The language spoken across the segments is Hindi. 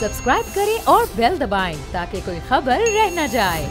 सब्सक्राइब करें और बेल दबाएं ताकि कोई खबर रह न जाए।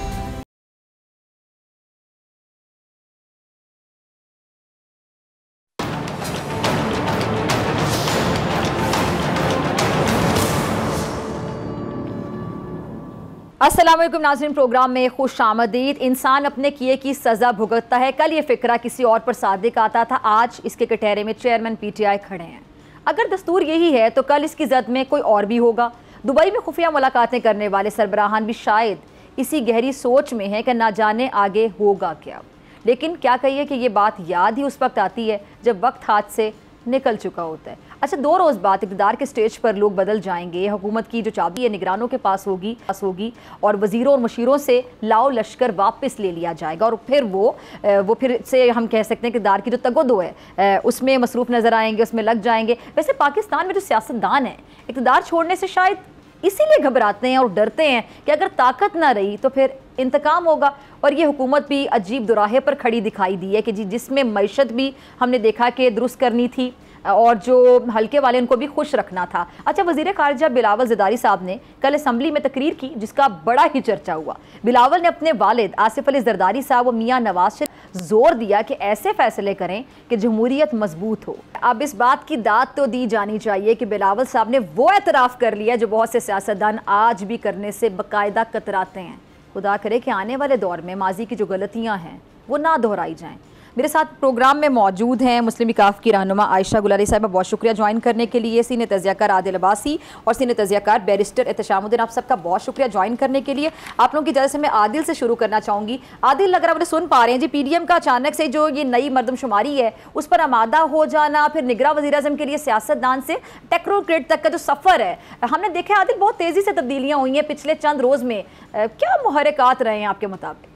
अस्सलाम वालेकुम नाज़रीन, प्रोग्राम में खुश आमदीद। इंसान अपने किए की सज़ा भुगतता है। कल ये फिक्रा किसी और पर सादिक आता था, आज इसके कटहरे में चेयरमैन पीटीआई खड़े हैं। अगर दस्तूर यही है तो कल इसकी जद में कोई और भी होगा। दुबई में खुफिया मुलाकातें करने वाले सरबराहान भी शायद इसी गहरी सोच में है कि ना जाने आगे होगा क्या। लेकिन क्या कहिए कि ये बात याद ही उस वक्त आती है जब वक्त हाथ से निकल चुका होता है। अच्छा, 2 रोज़ बाद इक़्तिदार के स्टेज पर लोग बदल जाएंगे। हुकूमत की जो चाबी है निगरानों के पास होगी और वज़ीरों और मुशीरों से लाओ लश्कर वापस ले लिया जाएगा और फिर वो फिर से हम कह सकते हैं कि इक़्तिदार की जो तगोदो है उसमें मसरूफ़ नज़र आएंगे, उसमें लग जाएंगे। वैसे पाकिस्तान में जो सियासतदान है इक़्तिदार छोड़ने से शायद इसीलिए घबराते हैं और डरते हैं कि अगर ताकत ना रही तो फिर इंतकाम होगा। और ये हुकूमत भी अजीब दुराहे पर खड़ी दिखाई दी है कि जिसमें मईशत भी हमने देखा कि दुरुस्त करनी थी और जो हल्के वाले उनको भी खुश रखना था। अच्छा, वज़ीर ख़ारिजा बिलावल ज़रदारी साहब ने कल असम्बली में तकरीर की जिसका बड़ा ही चर्चा हुआ। बिलावल ने अपने वालिद आसिफ अली ज़रदारी साहब और मियाँ नवाज से जोर दिया कि ऐसे फैसले करें कि जमहूरियत मजबूत हो। अब इस बात की दाद तो दी जानी चाहिए कि बिलावल साहब ने वो एतराफ़ कर लिया जो बहुत से सियासतदान आज भी करने से बाकायदा कतराते हैं। खुदा करे कि आने वाले दौर में माजी की जो गलतियाँ हैं वो ना दोहराई जाएँ। मेरे साथ प्रोग्राम में मौजूद हैं मुस्लिम विकाफ की रहनुमा आयशा गुलारी साहिबा, बहुत शुक्रिया ज्वाइन करने के लिए। सीनियर तज़ियाकार आदिल अब्बासी और सीनियर तज़ियाकार बैरिस्टर एहतशामुद्दीन, आप सबका बहुत शुक्रिया ज्वाइन करने के लिए। आप लोगों की वजह से मैं आदिल से शुरू करना चाहूँगी। आदिल, अगर आप मुझे सुन पा रहे हैं जी, PDM का अचानक से जो ये नई मरदमशुमारी है उस पर आमादा हो जाना, फिर निगरां वज़ीर-ए-आज़म के लिए सियासतदान से टेक्नोक्रेट तक का जो सफ़र है, हमने देखा आदिल बहुत तेज़ी से तब्दीलियाँ हुई हैं पिछले चंद रोज़ में। क्या मुहर्रिकात रहे हैं आपके मुताबिक?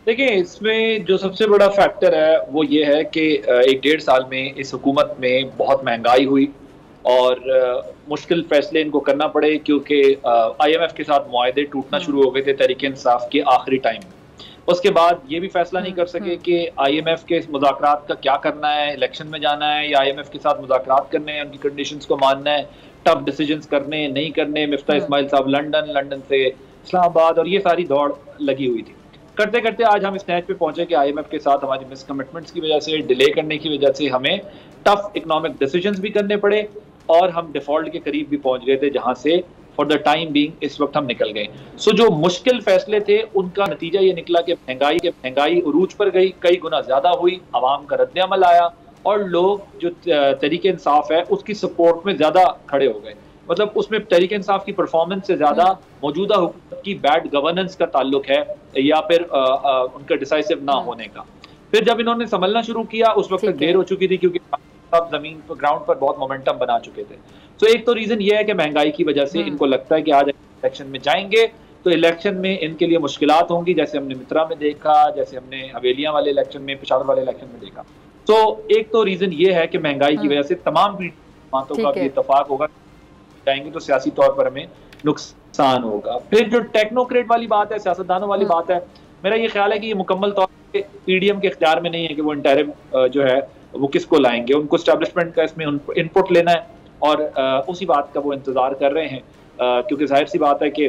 देखिए, इसमें जो सबसे बड़ा फैक्टर है वो ये है कि 1-1.5 साल में इस हुकूमत में बहुत महंगाई हुई और मुश्किल फैसले इनको करना पड़े क्योंकि IMF के साथ मुआहदे टूटना शुरू हो गए थे तहरीक इंसाफ के आखिरी टाइम में। उसके बाद ये भी फैसला नहीं कर सके कि IMF के मुज़ाकरात का क्या करना है, इलेक्शन में जाना है या IMF के साथ मुज़ाकरात करने हैं, उनकी कंडीशंस को मानना है, टफ डिसीजंस करने नहीं करने। मिफ्ता इस्माइल साहब लंदन से इस्लामाबाद और ये सारी दौड़ लगी हुई थी। करते करते आज हम इस स्टेज पे पहुंचे कि IMF के साथ हमारी मिस कमिटमेंट्स की वजह से, डिले करने की वजह से हमें टफ इकोनॉमिक डिसीजंस भी करने पड़े और हम डिफॉल्ट के करीब भी पहुंच गए थे, जहां से फॉर द टाइम बीइंग इस वक्त हम निकल गए। सो जो मुश्किल फैसले थे उनका नतीजा ये निकला कि महंगाई उरूज पर गई, कई गुना ज्यादा हुई, आवाम का रद्द-ए-अमल आया और लोग जो तहरीक इंसाफ है उसकी सपोर्ट में ज्यादा खड़े हो गए। मतलब उसमें तहरीक इंसाफ की परफॉर्मेंस से ज्यादा मौजूदा हुकूमत की बैड गवर्नेंस का ताल्लुक है या फिर उनका डिसाइसिव ना होने का। फिर जब इन्होंने संभलना शुरू किया उस वक्त तक देर हो चुकी थी क्योंकि अब जमीन पर ग्राउंड पर बहुत मोमेंटम बना चुके थे। तो एक तो रीजन ये है कि महंगाई की वजह से इनको लगता है कि आज इलेक्शन में जाएंगे तो इलेक्शन में इनके लिए मुश्किलात होंगी, जैसे हमने मित्रा में देखा, जैसे हमने हवेलियां वाले इलेक्शन में, पेशावर वाले इलेक्शन में देखा। तो एक तो रीजन ये है कि महंगाई की वजह से तमाम बातों का भी इत्तेफाक होगा, जाएंगे तो सियासी तौर पर हमें नुकसान होगा। फिर जो टेक्नोक्रेट वाली बात है, सियासतदानों वाली बात है, मेरा ये ख्याल है कि ये मुकम्मल तौर पे PDM के इख्तियार में नहीं है कि वो इंटरिम जो है वो किसको लाएंगे। उनको एस्टैब्लिशमेंट का इसमें इनपुट लेना है और उसी बात का वो इंतजार कर रहे हैं क्योंकि जाहिर सी बात है कि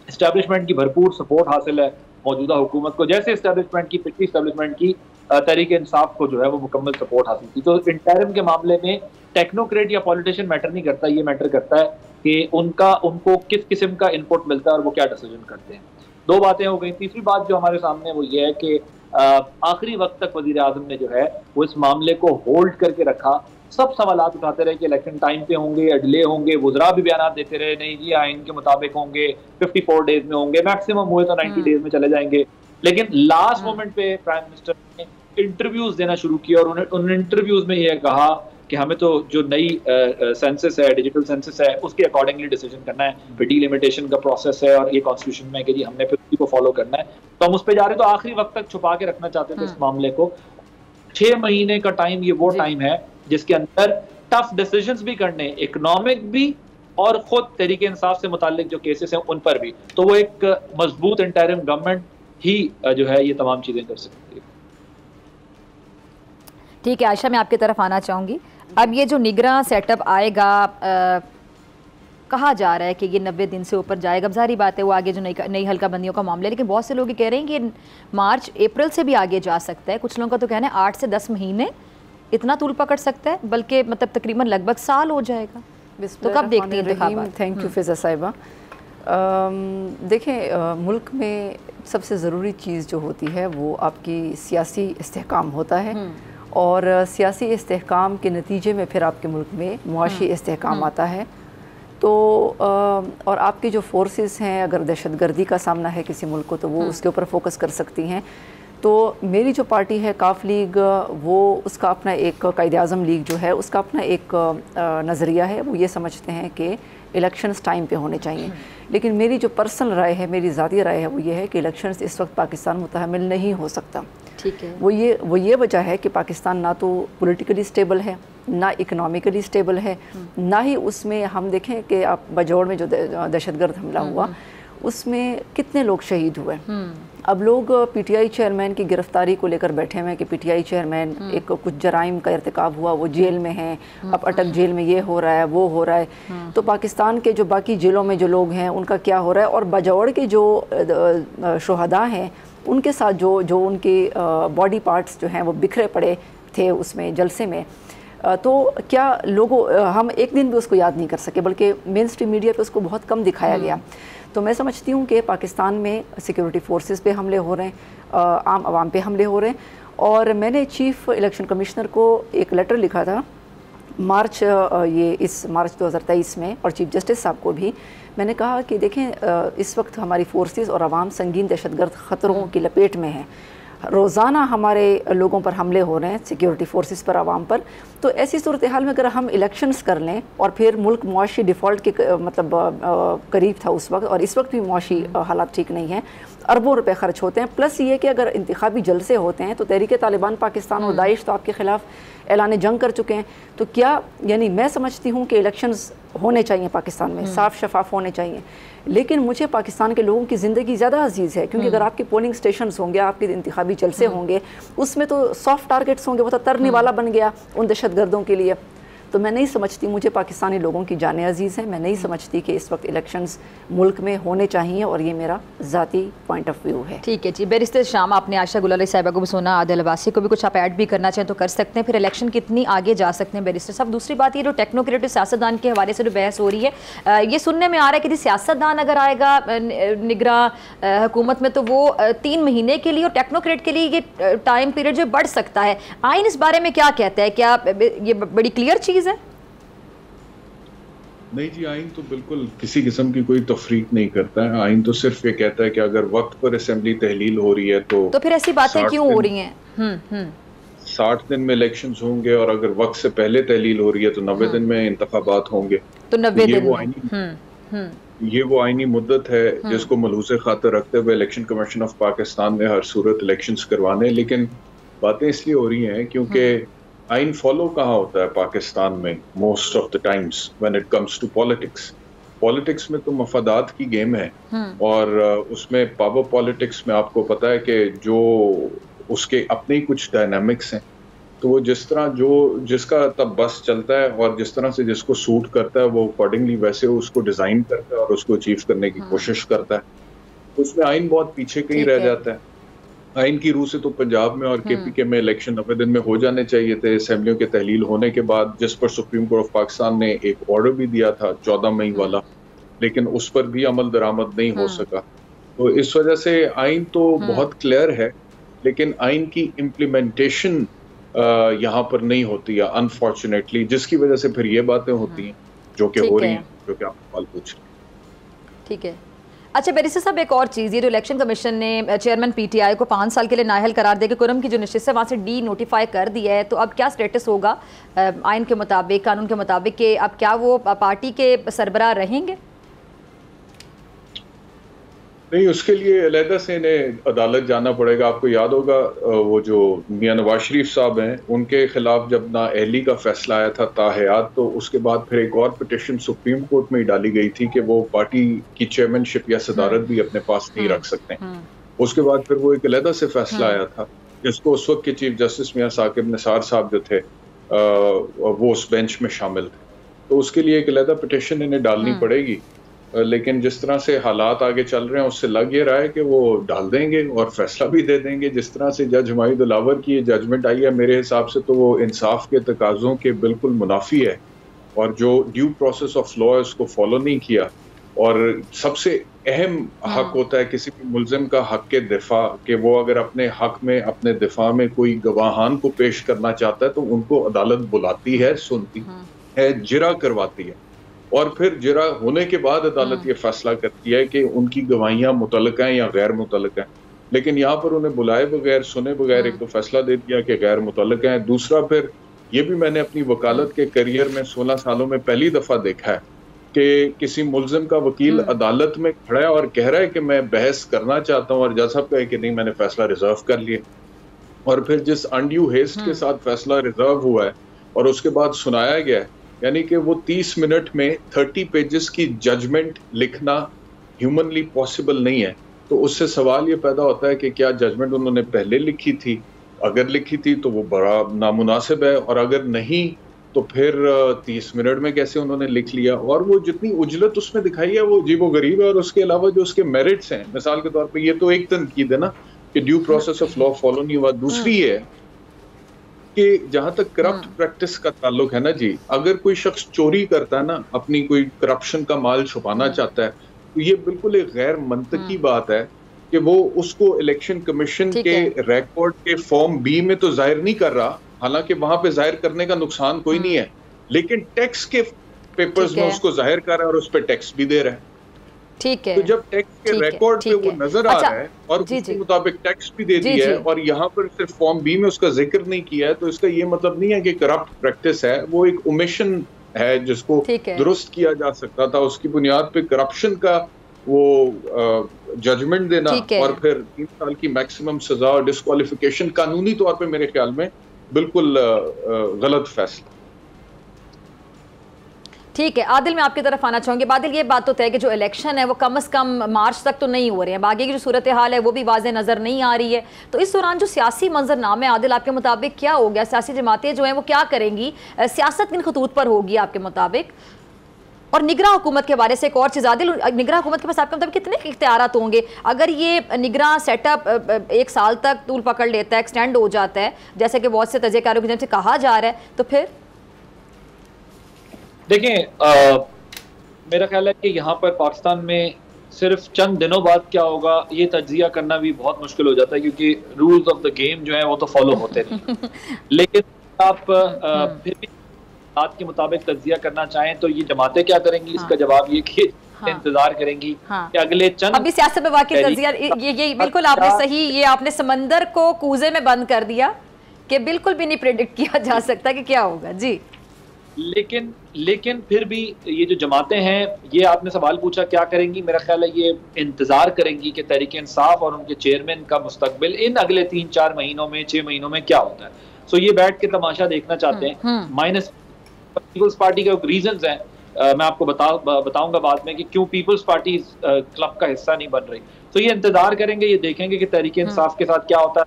एस्टैब्लिशमेंट की भरपूर सपोर्ट हासिल है मौजूदा हुकूमत को, जैसे एस्टैब्लिशमेंट की पिछली एस्टैब्लिशमेंट की तहरीक इंसाफ को जो है वो मुकम्मल सपोर्ट हासिल की। तो इंटरिम के मामले में टेक्नोक्रेट या पॉलिटिशियन मैटर नहीं करता, ये मैटर करता है कि उनको किस किस्म का इनपुट मिलता है और वो क्या डिसीजन करते हैं। 2 बातें हो गई। तीसरी बात जो हमारे सामने वो ये है कि आखिरी वक्त तक वजीर आजम ने जो है वो इस मामले को होल्ड करके रखा। सब सवालात उठाते रहे कि इलेक्शन टाइम पे होंगे या डिले होंगे, वुज़रा भी बयान देते रहे नहीं जी आइन के मुताबिक होंगे, 54 डेज में होंगे, मैक्सिमम हुए तो 90 डेज में चले जाएंगे। लेकिन लास्ट मोमेंट पे प्राइम मिनिस्टर ने इंटरव्यूज देना शुरू किया और उन इंटरव्यूज में यह कहा कि हमें तो जो नई सेंसस है, डिजिटल सेंसस है, उसके अकॉर्डिंगली डिसीजन करना है। फिर डिलिमिटेशन का प्रोसेस है और ये कॉन्स्टिट्यूशन में है कि जी हमने फिर उसी को फॉलो करना है, तो हम उस पर जा रहे। तो आखिरी वक्त तक छुपा के रखना चाहते थे इस मामले को। 6 महीने का टाइम, ये वो टाइम है जिसके अंदर टफ डिसीजंस भी करने, इकोनॉमिक भी और खुद तहरीक इंसाफ से मुताल्लिक जो केसेस हैं उन पर भी। तो वो एक मजबूत इंटरिम गवर्नमेंट ही जो है ये तमाम चीजें कर सकती है। ठीक है आयशा, मैं आपकी तरफ आना चाहूँगी। अब ये जो निगरां सेटअप आएगा, कहा जा रहा है कि ये 90 दिन से ऊपर जाएगा। अब जारी बात है वो आगे जो नई हल्का बंदियों का मामला है, लेकिन बहुत से लोग ये कह रहे हैं कि मार्च अप्रैल से भी आगे जा सकता है। कुछ लोगों का तो कहना है 8 से 10 महीने इतना तूल पकड़ सकता है, बल्कि मतलब तकरीबन लगभग साल हो जाएगा। तो कब देखते हैं इंतखाबात? थैंक यू फिज़ा साहिबा। देखें, मुल्क में सबसे ज़रूरी चीज़ जो होती है वो आपकी सियासी इस्तेहकाम होता है, और सियासी इस्तेहकाम के नतीजे में फिर आपके मुल्क में मुआशी इस्तेहकाम आता है। तो और आपकी जो फोर्सेस हैं, अगर दहशतगर्दी का सामना है किसी मुल्क को तो वो उसके ऊपर फोकस कर सकती हैं। तो मेरी जो पार्टी है काफ लीग, वो उसका अपना एक कायद-ए-आज़म लीग जो है उसका अपना एक नज़रिया है। वो ये समझते हैं कि इलेक्शंस टाइम पे होने चाहिए, लेकिन मेरी जो पर्सनल राय है, मेरी ज़ाती राय है, वो ये है कि इलेक्शंस इस वक्त पाकिस्तान मुतहमिल नहीं हो सकता। ठीक है। वो ये वजह है कि पाकिस्तान ना तो पॉलिटिकली स्टेबल है, ना इकोनॉमिकली स्टेबल है, ना ही उसमें हम देखें कि आप बजौड़ में जो दहशतगर्द हमला हुआ उसमें कितने लोग शहीद हुए। अब लोग पीटीआई चेयरमैन की गिरफ्तारी को लेकर बैठे हुए हैं कि पीटीआई चेयरमैन एक कुछ जराइम का इर्तिकाब हुआ, वो जेल में हैं, अब अटक जेल में ये हो रहा है वो हो रहा है। तो पाकिस्तान के जो बाकी जेलों में जो लोग हैं उनका क्या हो रहा है, और बजौड़ के जो शुहदा हैं उनके साथ जो उनके बॉडी पार्ट्स जो हैं वो बिखरे पड़े थे उसमें जलसे में। तो क्या लोगों हम एक दिन भी उसको याद नहीं कर सके, बल्कि मेन स्ट्रीम मीडिया पे उसको बहुत कम दिखाया गया। तो मैं समझती हूँ कि पाकिस्तान में सिक्योरिटी फोर्सेस पे हमले हो रहे हैं, आम आवाम पे हमले हो रहे हैं। और मैंने चीफ इलेक्शन कमिश्नर को एक लेटर लिखा था इस मार्च 2023 में, और चीफ जस्टिस साहब को भी मैंने कहा कि देखें, इस वक्त हमारी फोर्सेस और आवाम संगीन दहशतगर्द ख़तरों की लपेट में हैं। रोज़ाना हमारे लोगों पर हमले हो रहे हैं, सिक्योरिटी फोर्सेस पर, आवाम पर। तो ऐसी सूरत हाल में अगर हम इलेक्शंस कर लें और फिर मुल्क मुआशी डिफ़ॉल्ट के मतलब करीब था उस वक्त, और इस वक्त भी मुआशी हालात ठीक नहीं हैं, अरबों रुपए खर्च होते हैं। प्लस ये कि अगर इंतखाबी जलसे होते हैं तो तहरीक तालिबान पाकिस्तान और दाइश तो आपके ख़िलाफ़ ऐलान जंग कर चुके हैं। तो क्या यानी मैं समझती हूँ कि इलेक्शंस होने चाहिए पाकिस्तान में, साफ़ शफाफ होने चाहिए, लेकिन मुझे पाकिस्तान के लोगों की ज़िंदगी ज़्यादा अजीज़ है, क्योंकि अगर आपके पोलिंग स्टेशंस होंगे, आपके इंतखाबी जलसे होंगे, उसमें तो सॉफ्ट टारगेट्स होंगे, वो तो तरने वाला बन गया उन दहशतगर्दों के लिए। तो मैं नहीं समझती, मुझे पाकिस्तानी लोगों की जानें अजीज़ हैं, मैं नहीं समझती कि इस वक्त इलेक्शंस मुल्क में होने चाहिए, और ये मेरा ज़ाती पॉइंट ऑफ व्यू है। ठीक है जी। बैरिस्टर शाम, आपने आशा गुलारी साहिबा को भी सुना, आदिल अब्बासी को भी कुछ आप ऐड भी करना चाहें तो कर सकते हैं, फिर इलेक्शन कितनी आगे जा सकते हैं बैरिस्टर साहब? दूसरी बात ये जो टेक्नोक्रेट सियासतदान के हवाले से जो बहस हो रही है, ये सुनने में आ रहा है कि सियासतदान अगर आएगा निगरां हुकूमत में तो वो 3 महीने के लिए, और टेक्नोक्रेट के लिए ये टाइम पीरियड जो बढ़ सकता है। आइन इस बारे में क्या कहता है? क्या ये बड़ी क्लियर चीज़ है? नहीं जी, आइन तो बिल्कुल किसी किस्म की कोई तफरीक नहीं करता है। आइन तो सिर्फ ये कहता है कि अगर वक्त पर असेंबली तहलील हो रही है तो फिर ऐसी बातें क्यों हो रही हैं? 60 दिन में इलेक्शंस होंगे, और अगर वक्त से पहले तहलील हो रही है तो 90 दिन में इंतखाबात होंगे। तो 90 दिन ये वो आइनी मुद्दत है जिसको मलूज़े खातर रखते हुए इलेक्शन कमीशन ऑफ पाकिस्तान ने हर सूरत इलेक्शंस करवाने। लेकिन बातें इसलिए हो रही हैं क्योंकि आइन फॉलो कहाँ होता है पाकिस्तान में most of the times when it comes to politics में तो मफादात की गेम है, और उसमें पावर पॉलिटिक्स में आपको पता है कि जो उसके अपने ही कुछ डायनामिक्स हैं, तो वो जिस तरह जिसका तब बस चलता है और जिस तरह से जिसको सूट करता है वो अकॉर्डिंगली वैसे उसको डिज़ाइन करता है और उसको अचीव करने की कोशिश करता है। उसमें आइन बहुत पीछे कहीं रह जाता है। आइन की रूह से तो पंजाब में और केपीके में इलेक्शन 90 दिन में हो जाने चाहिए थे असेंबलियों के तहलील होने के बाद, जिस पर सुप्रीम कोर्ट ऑफ पाकिस्तान ने एक ऑर्डर भी दिया था 14 मई वाला, लेकिन उस पर भी अमल दरामद नहीं हो सका। तो इस वजह से आइन तो बहुत क्लियर है, लेकिन आइन की इम्प्लीमेंटेशन यहाँ पर नहीं होती है अनफॉर्चुनेटली, जिसकी वजह से फिर ये बातें होती हैं जो कि हो रही हैं, जो कि आप सवाल पूछ रहे हैं। ठीक है। अच्छा बैरिस्टर साहब, एक और चीज़, ये जो इलेक्शन कमीशन ने चेयरमैन पीटीआई को 5 साल के लिए नाअहल करार देकर कुरम की जो नशिस्त है वहाँ से डी नोटिफाई कर दिया है, तो अब क्या स्टेटस होगा आइन के मुताबिक, कानून के मुताबिक, कि अब क्या वो पार्टी के सरबराह रहेंगे? नहीं, उसके लिए अलहदा से इन्हें अदालत जाना पड़ेगा। आपको याद होगा वो जो मियां नवाज शरीफ साहब हैं, उनके खिलाफ जब नाअहली का फैसला आया था ताहयात, तो उसके बाद फिर एक और पिटिशन सुप्रीम कोर्ट में ही डाली गई थी कि वो पार्टी की चेयरमैनशिप या सदारत भी अपने पास नहीं रख सकते। उसके बाद फिर वो एक अलहदा से फैसला आया था जिसको उस वक्त के चीफ जस्टिस मियां साकिब निसार साहब जो थे वो उस बेंच में शामिल थे। तो उसके लिए एक अलग पिटिशन इन्हें डालनी पड़ेगी। लेकिन जिस तरह से हालात आगे चल रहे हैं उससे लग ये रहा है कि वो डाल देंगे और फैसला भी दे देंगे। जिस तरह से जज हुमायूं दिलावर की जजमेंट आई है, मेरे हिसाब से तो वो इंसाफ के तकाज़ों के बिल्कुल मुनाफी है, और जो ड्यू प्रोसेस ऑफ लॉ है उसको फॉलो नहीं किया। और सबसे अहम हक होता है किसी भी मुल्जिम का हक के दिफा, कि वो अगर अपने हक में, अपने दिफा में कोई गवाहान को पेश करना चाहता है तो उनको अदालत बुलाती है, सुनती है, जिरा करवाती है, और फिर जिरा होने के बाद अदालत ये फैसला करती है कि उनकी गवाहियां मुतलक हैं या गैर मुतलक हैं। लेकिन यहाँ पर उन्हें बुलाए बगैर, सुने बगैर एक तो फैसला दे दिया कि गैर मुतलक हैं। दूसरा, फिर ये भी मैंने अपनी वकालत के करियर में 16 सालों में पहली दफा देखा है कि किसी मुल्जिम का वकील अदालत में खड़ा है और कह रहा है कि मैं बहस करना चाहता हूँ, और जज साहब कहे कि नहीं, मैंने फैसला रिजर्व कर लिया। और फिर जिस अनड्यू हेस्ट के साथ फैसला रिजर्व हुआ है और उसके बाद सुनाया गया है, यानी कि वो 30 मिनट में 30 पेजेस की जजमेंट लिखना ह्यूमनली पॉसिबल नहीं है। तो उससे सवाल ये पैदा होता है कि क्या जजमेंट उन्होंने पहले लिखी थी? अगर लिखी थी तो वो बड़ा नामुनासिब है, और अगर नहीं तो फिर 30 मिनट में कैसे उन्होंने लिख लिया? और वो जितनी उजलत उसमें दिखाई है वो अजीबो गरीब है। और उसके अलावा जो उसके मेरिट्स हैं, मिसाल के तौर पे ये तो एक तनकीद है ना कि due process of law follow नहीं हुआ। दूसरी है कि जहां तक करप्ट प्रैक्टिस का ताल्लुक है ना जी, अगर कोई शख्स चोरी करता है ना, अपनी कोई करप्शन का माल छुपाना चाहता है, तो ये बिल्कुल एक गैर मंतकी बात है कि वो उसको इलेक्शन कमीशन के रिकॉर्ड के फॉर्म बी में तो जाहिर नहीं कर रहा, हालांकि वहां पे जाहिर करने का नुकसान कोई नहीं है, लेकिन टैक्स के पेपर्स में उसको जाहिर कर रहा है और उस पर टैक्स भी दे रहा है। ठीक है। तो जब टैक्स के रिकॉर्ड पे वो नजर आ रहा है और उसके मुताबिक टैक्स भी दे दिया है, और यहाँ पर सिर्फ फॉर्म बी में उसका जिक्र नहीं किया है, तो इसका ये मतलब नहीं है कि करप्ट प्रैक्टिस है। वो एक ओमिशन है जिसको दुरुस्त किया जा सकता था। उसकी बुनियाद पे करप्शन का वो जजमेंट देना और फिर 3 साल की मैक्सिमम सजा और डिस्क्वालिफिकेशन कानूनी तौर पे मेरे ख्याल में बिल्कुल गलत फैसला। ठीक है आदिल, मैं आपकी तरफ आना चाहूँगी। बादल, ये बात तो तय कि जो इलेक्शन है वो कम से कम मार्च तक तो नहीं हो रहे हैं, बाकी की जो सूरत हाल है वो भी वाज़े नज़र नहीं आ रही है। तो इस दौरान जो सियासी मंजरनामा है आदिल, आपके मुताबिक क्या हो गया? सियासी जमातें जो हैं वो क्या करेंगी? सियासत किन खतूत पर होगी आपके मुताबिक? और निगरां हुकूमत के बारे से एक और चीज़ आदिल, निगरां हुकूमत के पास आपके मुताबिक कितने इख्तियारात होंगे? अगर ये निगरां सेटअप 1 साल तक तूल पकड़ लेता है, एक्सटेंड हो जाता है, जैसे कि बहुत से तजज़ियाकारों की तरफ से कहा जा रहा है, तो फिर देखें, मेरा ख्याल है कि यहाँ पर पाकिस्तान में सिर्फ चंद दिनों बाद क्या होगा ये तज्जिया करना भी बहुत मुश्किल हो जाता है, क्योंकि रूल्स ऑफ द गेम जो है वो तो फॉलो होते नहीं। लेकिन आप फिर भी बात के मुताबिक तज्जिया करना चाहें तो ये जमातें क्या करेंगी? इसका जवाब ये कि इंतजार करेंगी कि अगले चंद, अभी सियासत में वाकई तज्जिया, ये बिल्कुल आपने सही, ये आपने समंदर को कूजे में बंद कर दिया कि बिल्कुल भी नहीं प्रेडिक्ट किया जा सकता कि क्या होगा जी। लेकिन फिर भी ये जो जमातें हैं, ये आपने सवाल पूछा क्या करेंगी, मेरा ख्याल है ये इंतजार करेंगी कि तहरीक इंसाफ और उनके चेयरमैन का मुस्तकबिल इन अगले 3-4 महीनों में, 6 महीनों में क्या होता है। सो ये बैठ के तमाशा देखना चाहते हैं। माइनस पीपल्स पार्टी के रीजंस हैं, मैं आपको बताऊंगा बाद में कि क्यों पीपल्स पार्टी क्लब का हिस्सा नहीं बन रही। तो ये इंतजार करेंगे, ये देखेंगे कि तहरीक इंसाफ के सात क्या होता है,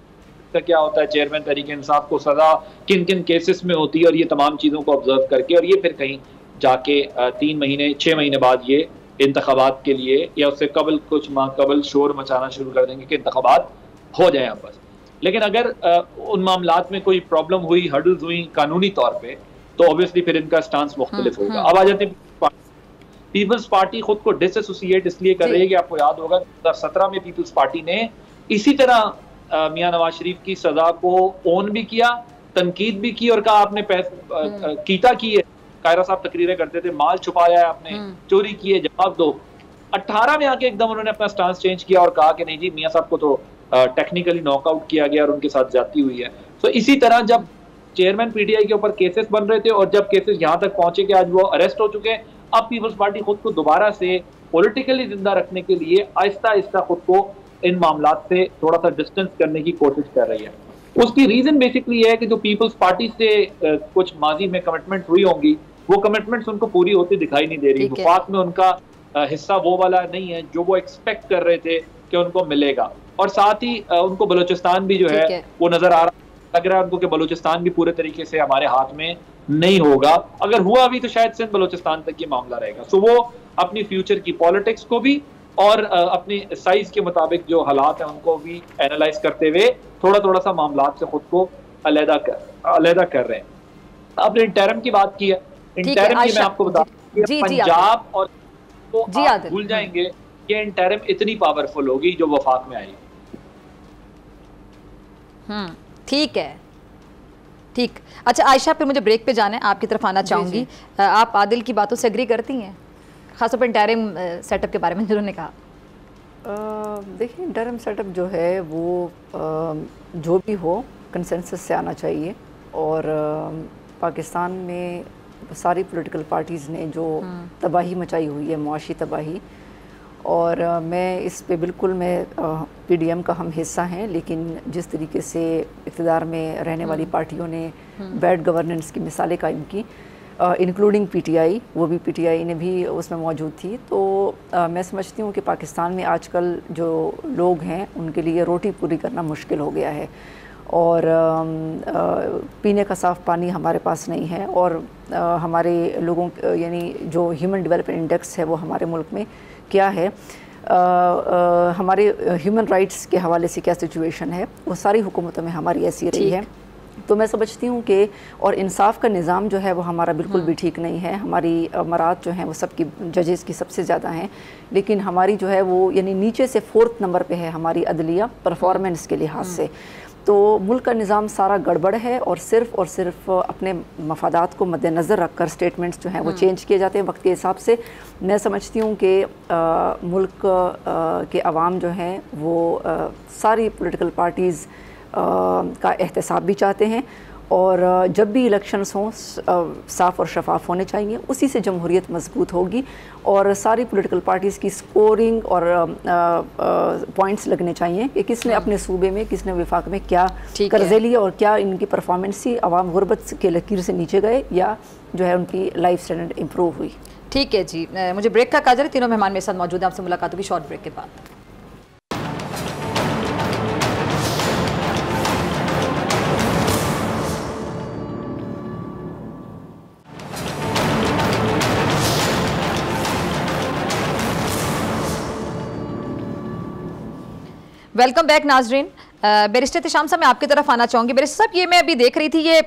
क्या होता है, चेयरमैन तहरीक इंसाफ को सजा किन किन केसेस में होती है, और ये तमाम चीज़ों को ऑब्जर्व करके, और ये फिर कहीं जाके 3 महीने 6 महीने बाद ये इंतखाबात के लिए या उससे कबल कुछ माह कबल शोर मचाना शुरू कर देंगे कि इंतखाबात हो जाए बस। लेकिन अगर उन मामलात में कोई प्रॉब्लम हुई, हर्डल्स हुई कानूनी तौर पर, तो ऑब्वियसली फिर इनका स्टांस मुख्तलिफ होगा। अब आ जाते हैं पीपल्स पार्टी खुद को डिसएसोसिएट इसलिए कर रही है कि आपको याद होगा 2017 में पीपल्स पार्टी ने इसी तरह मियां नवाज शरीफ की सजा को ओन भी किया, तनकीद भी की और कहा आपने कीता की है। कायरा साहब तकरीरें करते थे, माल छुपाया है आपने, चोरी की है, जवाब दो। 18 में आके एकदम उन्होंने अपना स्टांस चेंज किया और कहा कि नहीं जी, मियां साहब को तो टेक्निकली नॉकआउट किया गया और उनके साथ जाती हुई है। तो इसी तरह जब चेयरमैन पीटीआई के ऊपर केसेस बन रहे थे और जब केसेस यहाँ तक पहुंचे कि आज वो अरेस्ट हो चुके हैं, अब पीपल्स पार्टी खुद को दोबारा से पॉलिटिकली जिंदा रखने के लिए आहिस्ता आहिस्ता खुद को इन मामलात से थोड़ा सा डिस्टेंस करने की कोशिश कर रही है। उसकी रीजन बेसिकली है कि जो पीपल्स पार्टी से कुछ माजी में कमिटमेंट हुई होंगी, वो कमिटमेंट्स उनको पूरी होती दिखाई नहीं दे रही। वफाक में उनका हिस्सा वो वाला नहीं है जो वो एक्सपेक्ट कर रहे थे कि उनको मिलेगा। और साथ ही उनको बलूचिस्तान भी जो है वो नजर आ रहा, लग रहा है उनको कि बलूचिस्तान भी पूरे तरीके से हमारे हाथ में नहीं होगा। अगर हुआ भी तो शायद सिंध बलोचिस्तान तक ये मामला रहेगा। सो वो अपनी फ्यूचर की पॉलिटिक्स को भी और अपनी साइज के मुताबिक जो हालात हैं उनको भी एनालाइज करते हुए थोड़ा थोड़ा सा मामला से खुद को अलहदा कर रहे हैं। आपने इंटरम की बात की है, इंटरम की मैं आपको बता पंजाब और तो आप भूल जाएंगे कि इंटरम इतनी पावरफुल होगी जो वफाक में आएगी। ठीक है, ठीक। अच्छा आयशा, फिर मुझे ब्रेक पे जाना है, आपकी तरफ आना चाहूँगी। आप आदिल की बातों से एग्री करती हैं, खासतौर पर इंटरम सेटअप के बारे में जिन्होंने कहा? देखिए इंटरम सेटअप जो है वो जो भी हो कंसेंसस से आना चाहिए। और पाकिस्तान में सारी पॉलिटिकल पार्टीज़ ने जो तबाही मचाई हुई है, मुआशी तबाही, और मैं इस पे बिल्कुल PDM का हम हिस्सा हैं, लेकिन जिस तरीके से इक़्तिदार में रहने वाली पार्टियों ने बैड गवर्नेंस की मिसालें कायम की, इंक्लूडिंग PTI, वो भी PTI ने भी उसमें मौजूद थी। तो मैं समझती हूँ कि पाकिस्तान में आजकल जो लोग हैं उनके लिए रोटी पूरी करना मुश्किल हो गया है, और पीने का साफ़ पानी हमारे पास नहीं है, और हमारे लोगों यानी जो ह्यूमन डेवलपमेंट इंडेक्स है वो हमारे मुल्क में क्या है, हमारे ह्यूमन राइट्स के हवाले से क्या सिचुएशन है, वो सारी हुकूमतों में हमारी ऐसी रही है। तो मैं समझती हूँ कि और इंसाफ का निज़ाम जो है वो हमारा बिल्कुल भी ठीक नहीं है। हमारी मरात जो हैं वो सबकी जजेस की सबसे ज़्यादा हैं, लेकिन हमारी जो है वो यानी नीचे से 4th नंबर पे है हमारी अदलिया परफॉर्मेंस के लिहाज से। तो मुल्क का निज़ाम सारा गड़बड़ है, और सिर्फ अपने मफादात को मद्देनज़र रख कर स्टेटमेंट्स जो हैं वो चेंज किए जाते हैं वक्त के हिसाब से। मैं समझती हूँ कि मुल्क के अवाम जो हैं वो सारी पॉलिटिकल पार्टीज़ का एहतसाब भी चाहते हैं, और जब भी इलेक्शंस हों साफ़ और शफाफ होने चाहिए, उसी से जमहूरियत मजबूत होगी, और सारी पॉलिटिकल पार्टीज़ की स्कोरिंग और पॉइंट्स लगने चाहिए कि किसने अपने सूबे में, किसने विफाक में क्या कर्जे लिए, और क्या इनकी परफॉर्मेंस ही अवाम गुरबत के लकीर से नीचे गए या जो है उनकी लाइफ स्टैंडर्ड इम्प्रूव हुई। ठीक है जी, मुझे ब्रेक का काजर, तीनों मेहमान मेरे साथ मौजूद हैं, आपसे मुलाकात होगी शॉर्ट ब्रेक के बाद। वेलकम बैक नाजरीन। बैरिस्टर इत्तिशाम साहब, मैं आपकी तरफ आना चाहूँगी। बैरिस्टर साहब, ये मैं अभी देख रही थी, ये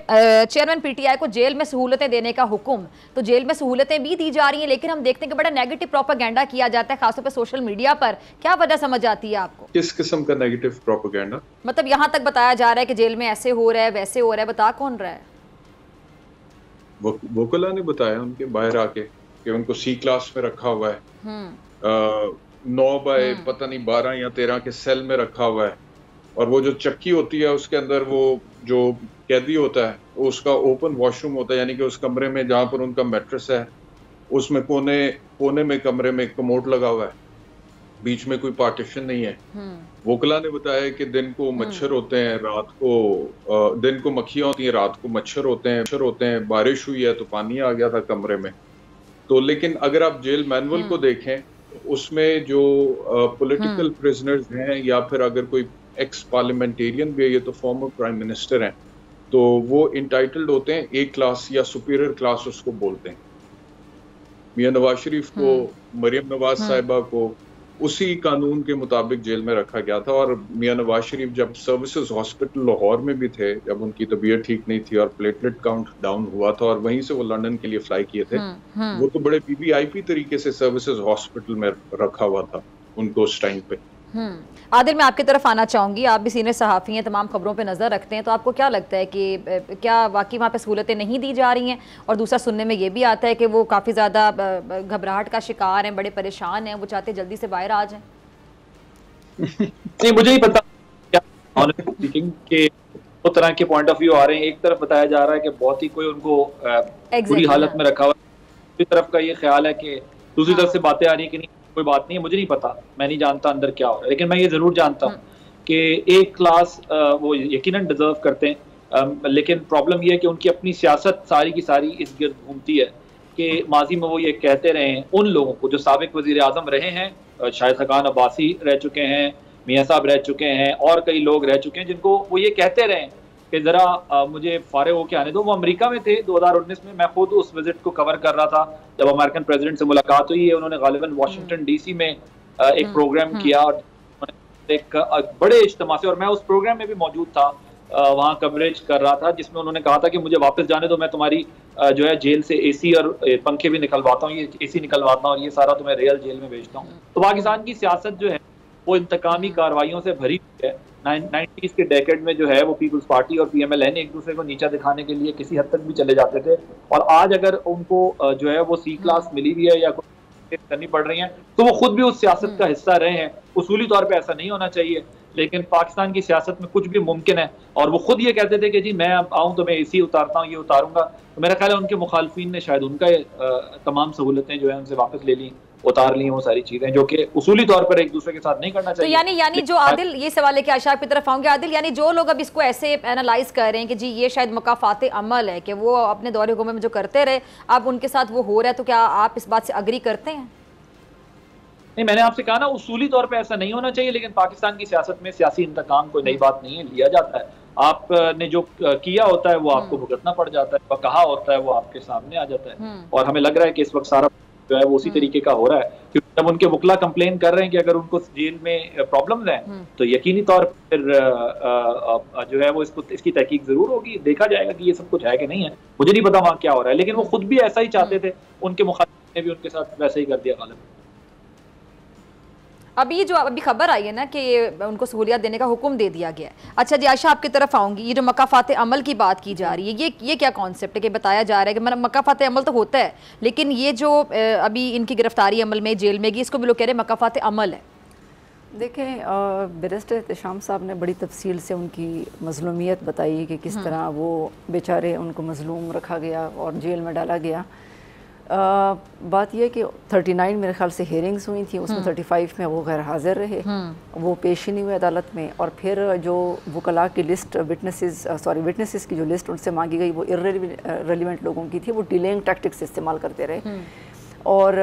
चेयरमैन PTI को जेल में सहूलतें देने का हुक्म, तो जेल में सहूलतें भी दी जा रही हैं, लेकिन हम देखते हैं कि बड़ा नेगेटिव प्रोपेगेंडा किया जाता है, खासतौर पर सोशल मीडिया पर। क्या वजह समझ आती है आपको? किस किस्म का नेगेटिव प्रोपेगेंडा? मतलब यहाँ तक बताया जा रहा है कि जेल में ऐसे हो रहा है, वैसे हो रहा है, बता कौन रहा है? वोकला ने बताया उनके बाहर आके कि उनको C क्लास में रखा हुआ है, 9 बाय पता नहीं 12 या 13 के सेल में रखा हुआ है, और वो जो चक्की होती है उसके अंदर वो जो कैदी होता है उसका ओपन वॉशरूम होता है, यानी कि उस कमरे में जहाँ पर उनका मैट्रेस है उसमें कोने में कमरे में कमोड लगा हुआ है, बीच में कोई पार्टीशन नहीं है। वोकला ने बताया कि दिन को मच्छर होते हैं, रात को दिन को मक्खियां होती हैं, रात को मच्छर होते हैं, बारिश हुई है तो पानी आ गया था कमरे में। तो लेकिन अगर आप जेल मैनुअल को देखें, उसमें जो पॉलिटिकल प्रिजनर्स हैं या फिर अगर कोई एक्स पार्लियामेंटेरियन भी है, ये तो फॉर्मर प्राइम मिनिस्टर हैं, तो वो इंटाइटल्ड होते हैं A क्लास या सुपीरियर क्लास उसको बोलते हैं। मियां नवाज शरीफ को, मरियम नवाज साहिबा को उसी कानून के मुताबिक जेल में रखा गया था। और मियां नवाज शरीफ जब सर्विसेज हॉस्पिटल लाहौर में भी थे, जब उनकी तबीयत ठीक नहीं थी और प्लेटलेट काउंट डाउन हुआ था, और वहीं से वो लंदन के लिए फ्लाई किए थे, वो तो बड़े VVIP तरीके से सर्विसेज हॉस्पिटल में रखा हुआ था उनको उस टाइम पे। आदिल, मैं आपकी तरफ आना चाहूँगी, आप भी सीनियर सहाफ़ी हैं, तमाम खबरों पे नज़र रखते हैं, तो आपको क्या लगता है कि क्या वाकई वहाँ पे सहूलतें नहीं दी जा रही हैं? और दूसरा सुनने में ये भी आता है कि वो काफ़ी ज़्यादा घबराहट का शिकार हैं, बड़े परेशान हैं, वो चाहते जल्दी से बाहर आ जाएं। नहीं, मुझे ही पता कि दो तरह के पॉइंट ऑफ व्यू आ रहे हैं। एक तरफ बताया जा रहा है कि बहुत ही कोई उनको बुरी हालत में रखा हुआ है, दूसरी तरफ का ये ख्याल है कि दूसरी तरफ से बातें आ रही है कि नहीं कोई बात नहीं है, मुझे नहीं पता, मैं नहीं जानता अंदर क्या हो रहा है, लेकिन मैं ये जरूर जानता हूँ कि A क्लास वो यकीनन डिजर्व करते हैं, लेकिन प्रॉब्लम ये है कि उनकी अपनी सियासत सारी की सारी इस गिर्द घूमती है कि माजी में वो ये कहते रहे हैं उन लोगों को जो साबिक वजीर आजम रहे हैं, शाहिद खान अब्बासी रह चुके हैं, मियाँ साहब रह चुके हैं, और कई लोग रह चुके हैं, जिनको वो ये कहते रहे कि ज़रा मुझे फारिग होके आने दो। वो अमेरिका में थे 2019 में, मैं खुद उस विजिट को कवर कर रहा था जब अमेरिकन प्रेसिडेंट से मुलाकात हुई है। उन्होंने गालिबन वाशिंगटन DC में एक प्रोग्राम किया और एक बड़े इज्तिमा से, और मैं उस प्रोग्राम में भी मौजूद था, वहाँ कवरेज कर रहा था, जिसमें उन्होंने कहा था कि मुझे वापस जाने दो, मैं तुम्हारी जो है जेल से AC और पंखे भी निकलवाता हूँ, ये AC निकलवाता हूँ और ये सारा तुम्हें रियल जेल में भेजता हूँ। तो पाकिस्तान की सियासत जो है वो इंतकामी कार्रवाइयों से भरी हुई है। 90s के डेकेड में जो है वो पीपल्स पार्टी और PMLN एक दूसरे को नीचा दिखाने के लिए किसी हद तक भी चले जाते थे, और आज अगर उनको जो है वो C क्लास मिली हुई है या करनी पड़ रही हैं तो वो खुद भी उस सियासत का हिस्सा रहे हैं। उसूली तौर पे ऐसा नहीं होना चाहिए, लेकिन पाकिस्तान की सियासत में कुछ भी मुमकिन है। और वो खुद ये कहते थे कि जी मैं अब आऊँ तो मैं AC उतारता हूँ, ये उतारूंगा। तो मेरा ख्याल है उनके मुखालफिन ने शायद उनका तमाम सहूलतें जो है उनसे वापस ले ली, उतार ली वो सारी चीजें, जो कि उसूली तौर पर एक दूसरे के साथ नहीं करना चाहिए। तो यानी जो आदिल, ये सवाल है कि आशा की तरफ आऊंगे आदिल, यानी जो लोग अब इसको ऐसे एनालाइज कर रहे हैं कि जी ये शायद मकाफात अमल है कि वो अपने दौरे हुकूमत में जो करते रहे अब उनके साथ वो हो रहा है, तो क्या आप इस बात से अग्री करते हैं? नहीं, मैंने आपसे कहा ना उसूली तौर पे ऐसा नहीं होना चाहिए, लेकिन पाकिस्तान की सियासत में सियासी इंतकाम कोई नई बात नहीं है, लिया जाता है। आपने जो किया होता है वो आपको भुगतना पड़ जाता है, कहा होता है वो आपके सामने आ जाता है। और हमें लग रहा है कि इस वक्त सारा जो है वो उसी तरीके का हो रहा है, क्योंकि जब उनके वकला कंप्लेन कर रहे हैं कि अगर उनको जेल में प्रॉब्लम्स हैं तो यकीनी तौर पर जो है वो इसकी तहकीक जरूर होगी, देखा जाएगा कि ये सब कुछ है कि नहीं है। मुझे नहीं पता वहाँ क्या हो रहा है, लेकिन वो खुद भी ऐसा ही चाहते थे, उनके मुखालिफ ने भी उनके साथ वैसे ही कर दिया गालिब। अभी जो अभी खबर आई है ना कि उनको सहूलियत देने का हुक्म दे दिया गया है। अच्छा जी, आशा आपकी तरफ आऊँगी। ये जो मकाफात अमल की बात की जा रही है, ये क्या कॉन्सेप्ट है कि बताया जा रहा है कि मकाफात अमल तो होता है, लेकिन ये जो अभी इनकी गिरफ्तारी अमल में जेल में गई, इसको भी लोग कह रहे हैं मकाफात अमल है। देखें, बैरिस्टर एहतशाम साहब ने बड़ी तफसील से उनकी मज़लूमियत बताई कि किस तरह वो बेचारे उनको मज़लूम रखा गया और जेल में डाला गया। बात यह कि 39 मेरे ख्याल से हेयरिंग्स हुई थी, उसमें 35 में वो गैर हाजिर रहे, वो पेश ही नहीं हुए अदालत में। और फिर जो वकला की लिस्ट विटनेसेस की जो लिस्ट उनसे मांगी गई वो इर्रेलेवेंट लोगों की थी, वो डिलेइंग टैक्टिक्स इस्तेमाल करते रहे। और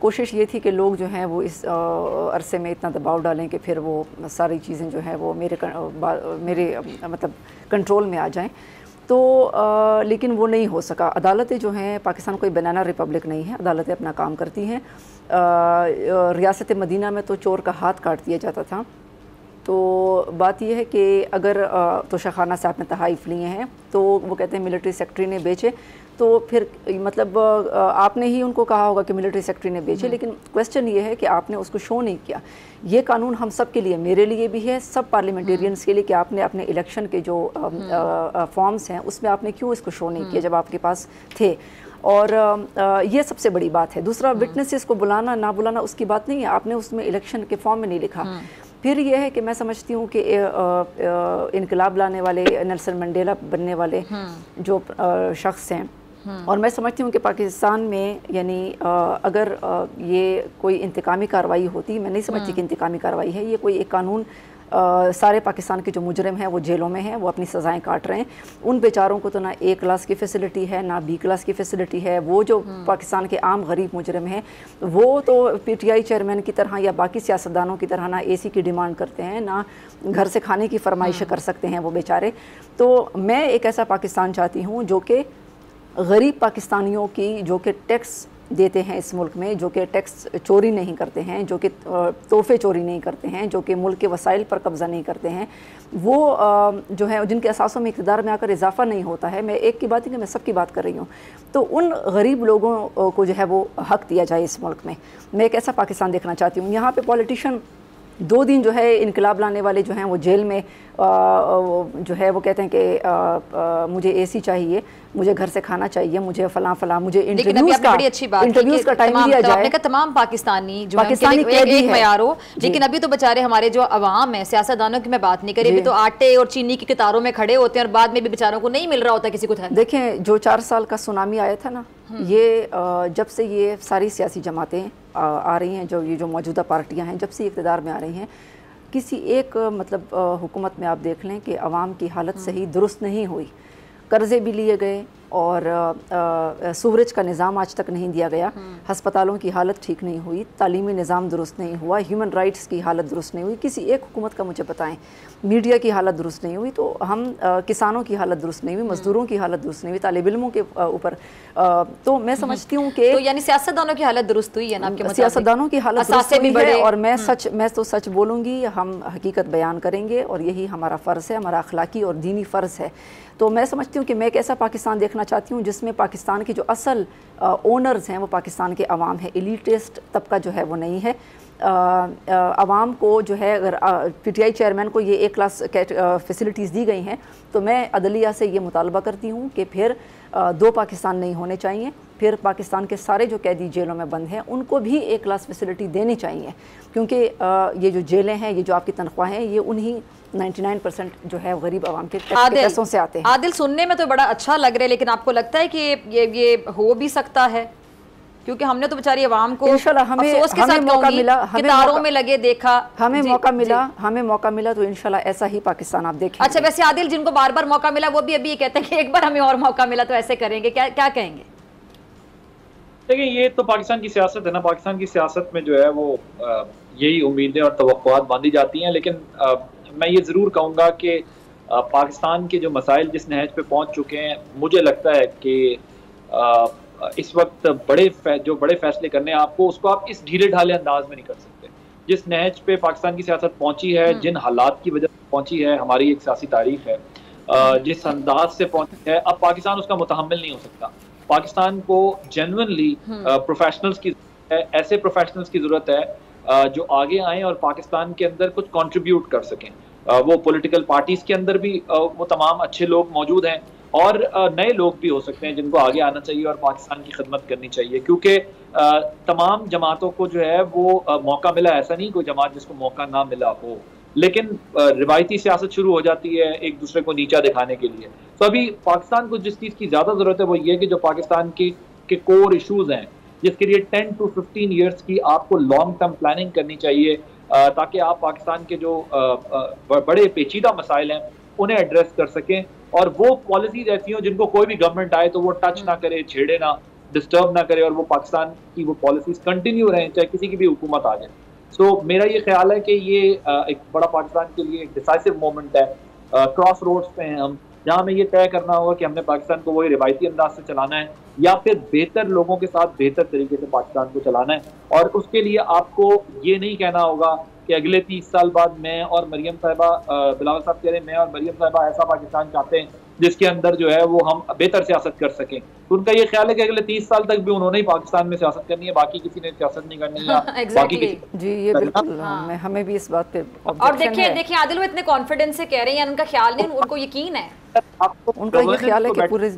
कोशिश ये थी कि लोग जो हैं वो इस अरसे में इतना दबाव डालें कि फिर वो सारी चीज़ें जो हैं वो मेरे मतलब कंट्रोल में आ जाएं। तो लेकिन वो नहीं हो सका। अदालतें जो हैं, पाकिस्तान कोई बनाना रिपब्लिक नहीं है, अदालतें अपना काम करती हैं। रियासत मदीना में तो चोर का हाथ काट दिया जाता था। तो बात यह है कि अगर तोशाखाना से आपने तहाइफ लिए हैं तो वो कहते हैं मिलिट्री सेक्रेटरी ने बेचे, तो फिर मतलब आपने ही उनको कहा होगा कि मिलिट्री सेक्रेटरी ने बेचे, लेकिन क्वेश्चन ये है कि आपने उसको शो नहीं किया। ये कानून हम सब के लिए, मेरे लिए भी है, सब पार्लियामेंटेरियंस के लिए, कि आपने अपने इलेक्शन के जो फॉर्म्स हैं उसमें आपने क्यों इसको शो नहीं किया जब आपके पास थे। और ये सबसे बड़ी बात है। दूसरा, विटनेसेस को बुलाना ना बुलाना उसकी बात नहीं है, आपने उसमें इलेक्शन के फॉर्म में नहीं लिखा। फिर यह है कि मैं समझती हूँ कि इनकलाब लाने वाले, नेल्सन मंडेला बनने वाले जो शख्स हैं, और मैं समझती हूँ कि पाकिस्तान में यानी अगर ये कोई इंतकामी कार्रवाई होती, मैं नहीं समझती कि इंतकामी कार्रवाई है, ये कोई एक कानून सारे पाकिस्तान के जो मुजरिम हैं वो जेलों में हैं, वो अपनी सज़ाएं काट रहे हैं। उन बेचारों को तो ना A क्लास की फ़ैसिलिटी है ना B क्लास की फ़ैसिलिटी है। वो जो पाकिस्तान के आम गरीब मुजरिम हैं वो तो PTI चेयरमैन की तरह या बाकी सियासतदानों की तरह ना AC की डिमांड करते हैं, ना घर से खाने की फरमाइश कर सकते हैं वो बेचारे। तो मैं एक ऐसा पाकिस्तान चाहती हूँ जो कि गरीब पाकिस्तानियों की, जो कि टैक्स देते हैं इस मुल्क में, जो कि टैक्स चोरी नहीं करते हैं, जो कि तोहफे चोरी नहीं करते हैं, जो कि मुल्क के वसाइल पर कब्ज़ा नहीं करते हैं, वो जो है जिनके असासों में इक़्तिदार में आकर इजाफा नहीं होता है। मैं एक की बात नहीं, मैं सब की बात कर रही हूँ। तो उन गरीब लोगों को जो है वो हक़ दिया जाए इस मुल्क में। मैं एक ऐसा पाकिस्तान देखना चाहती हूँ। यहाँ पर पॉलिटिशियन 2 दिन जो है इनकलाब लाने वाले जो हैं वो जेल में जो है वो कहते हैं कि मुझे AC चाहिए, मुझे घर से खाना चाहिए, मुझे फलां फलां, मुझे इंटरव्यूज का टाइम दिया जाए। तमाम पाकिस्तानी जो एक मयार हो, लेकिन अभी तो बेचारे हमारे जो अवाम है, सियासतदानों की मैं बात नहीं करी, अभी तो आटे और चीनी की कतारों में खड़े होते हैं और बाद में भी बेचारों को नहीं मिल रहा होता किसी को। देखें, जो 4 साल का सुनामी आया था ना, ये जब से ये सारी सियासी जमातें आ रही हैं, ये जो मौजूदा पार्टियां हैं, जब से इक़्तिदार में आ रही हैं, किसी एक मतलब हुकूमत में आप देख लें कि अवाम की हालत सही दुरुस्त नहीं हुई। कर्ज़े भी लिए गए, और सूरज का निज़ाम आज तक नहीं दिया गया, हस्पतालों की हालत ठीक नहीं हुई, तालीमी निज़ाम दुरुस्त नहीं हुआ, ह्यूमन राइट्स की हालत दुरुस्त नहीं हुई, किसी एक हुकूमत का मुझे बताएं, मीडिया की हालत दुरुस्त नहीं हुई, तो हम किसानों की हालत दुरुस्त नहीं हुई, मज़दूरों की हालत दुरुस्त नहीं हुई, तालिब इल्मों के ऊपर, तो मैं समझती हूँ कि तो यानी सियासतदानों की हालत दुरुस्त हुई है ना आपके मुताबिक? सियासतदानों की हालत दुरुस्त भी हुई बड़े है, और मैं तो सच बोलूँगी, हम हकीकत बयान करेंगे और यही हमारा फ़र्ज़ है, हमारा अखलाकी और दीनी फ़र्ज़ है। तो मैं समझती हूँ कि मैं एक ऐसा पाकिस्तान देखना चाहती हूँ जिसमें पाकिस्तान के जो असल ओनर्स हैं वो पाकिस्तान के अवाम है, एलिटिस्ट तबका जो है वो नहीं है। अवाम को जो है, अगर पीटीआई चेयरमैन को ये A क्लास फैसिलिटीज़ दी गई हैं, तो मैं अदलिया से ये मुतालबा करती हूँ कि फिर 2 पाकिस्तान नहीं होने चाहिए, फिर पाकिस्तान के सारे जो कैदी जेलों में बंद हैं उनको भी A क्लास फैसिलिटी देनी चाहिए, क्योंकि ये जो जेलें हैं, ये जो आपकी तनख्वाहें हैं, ये उन्हीं 99% जो है गरीब आवाम के पैसों से आते हैं। आदिल, सुनने में तो बड़ा अच्छा लग रहा है, लेकिन आपको लगता है कि ये हो भी सकता है? क्योंकि हमने तो बेचारी आवाम को इंशाल्लाह हमें मौका मिला, कितारों में लगे देखा, हमें मौका मिला तो इंशाल्लाह ऐसा ही पाकिस्तान आप देखेंगे। अच्छा, वैसे आदिल, जिनको बार बार मौका मिला वो भी अभी ये कहते हैं कि एक बार हमें और मौका मिला तो ऐसे करेंगे, क्या कहेंगे? देखिए, ये तो पाकिस्तान की सियासत है ना। पाकिस्तान की सियासत में जो है वो यही उम्मीदें और तवक्कुआत बांधी जाती हैं, लेकिन मैं ये ज़रूर कहूँगा कि पाकिस्तान के जो मसाइल जिस नहज पे पहुँच चुके हैं, मुझे लगता है कि इस वक्त जो बड़े फैसले करने हैं आपको, उसको आप इस ढीले ढाले अंदाज में नहीं कर सकते। जिस नहज पे पाकिस्तान की सियासत पहुँची है, जिन हालात की वजह से पहुँची है, हमारी एक सियासी तारीख है, जिस अंदाज से पहुँची है, अब पाकिस्तान उसका मुतहम्मिल नहीं हो सकता। पाकिस्तान को जेन्युइनली प्रोफेशनल्स की, ऐसे प्रोफेशनल्स की ज़रूरत है जो आगे आएँ और पाकिस्तान के अंदर कुछ कंट्रीब्यूट कर सकें। वो पॉलिटिकल पार्टीज के अंदर भी वो तमाम अच्छे लोग मौजूद हैं, और नए लोग भी हो सकते हैं जिनको आगे आना चाहिए और पाकिस्तान की खिदमत करनी चाहिए, क्योंकि तमाम जमातों को जो है वो मौका मिला। ऐसा नहीं कोई जमात जिसको मौका ना मिला हो, लेकिन रिवायती सियासत शुरू हो जाती है एक दूसरे को नीचा दिखाने के लिए। तो अभी पाकिस्तान को जिस चीज़ की ज़्यादा ज़रूरत है वो ये कि जो पाकिस्तान के कोर इशूज़ हैं, जिसके लिए 10 to 15 ईयर्स की आपको लॉन्ग टर्म प्लानिंग करनी चाहिए, ताकि आप पाकिस्तान के जो बड़े पेचीदा मसाइल हैं उन्हें एड्रेस कर सकें, और वो पॉलिसीज ऐसी हों जिनको कोई भी गवर्नमेंट आए तो वो टच ना करे, छेड़े ना, डिस्टर्ब ना करे, और वो पाकिस्तान की वो पॉलिसीज कंटिन्यू रहें चाहे किसी की भी हुकूमत आ जाए। तो मेरा ये ख्याल है कि ये एक बड़ा पाकिस्तान के लिए एक डिसाइसिव मोमेंट है। क्रॉस रोड्स पे हैं हम, जहाँ हमें ये तय करना होगा कि हमने पाकिस्तान को वही रिवायती अंदाज से चलाना है या फिर बेहतर लोगों के साथ बेहतर तरीके से पाकिस्तान को चलाना है। और उसके लिए आपको ये नहीं कहना होगा कि अगले 30 साल बाद मैं और मरियम साहिबा, बिलावल साहब कह रहे हैं, मैं और मरियम साहिबा ऐसा पाकिस्तान चाहते हैं जिसके अंदर जो है वो हम बेहतर सियासत कर सकें। तो उनका ये ख्याल है कि अगले 30 साल तक भी उन्होंने ही पाकिस्तान में सियासत करनी है, बाकी किसी ने सियासत नहीं करनी है। बाकी किसी जी, ये बिल्कुल हमें भी इस बात पे और देखिए आदिल, वो इतने कॉन्फिडेंस से कह रहे हैं, उनका ख्याल नहीं, उनको यकीन है, उनका ये ख्याल है कि पूरी